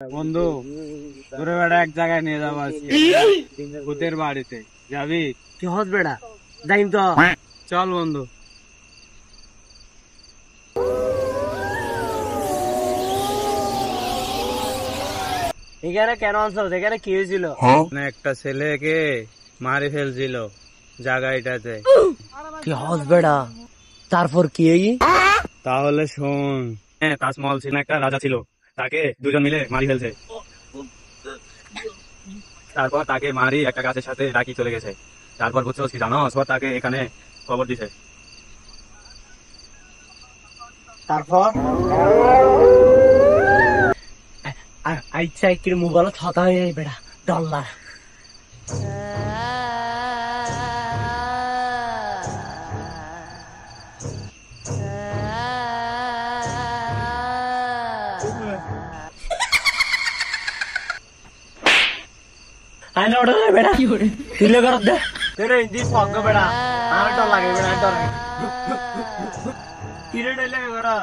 বন্ধু, তোরে বেড়া এক জায়গায় নিয়ে যাবো আজকে, ভূতের বাড়িতে যাবি? কি হত বেড়া যাইম তো। চল বন্ধু। এখানে কেন আনছো? এখানে কি হয়েছিল? একটা ছেলেকে মারি ফেলছিল জায়গাটাতে। কি হত বেড়া, তারপর কি তাহলে শোন। হ্যাঁ, তাজমহল ছিল একটা রাজা ছিল, তাকে দুজন মিলে মারি ফেলছে। তারপর তাকে মারি একটা গাছের সাথে রাখি চলে গেছে। তারপর বুঝছো কি জানো, তাকে এখানে খবর দিছে। তারপর আচ্ছা একটু মোবাইল থতা হয়ে যাই বেড়া ডল্লা। আইনা ওটা বেড়া তুলে কর দে তেরে ইন্দি ফগ বেড়া আর ডর লাগে বেড়া ডর কি রে ডর লাগে বেড়া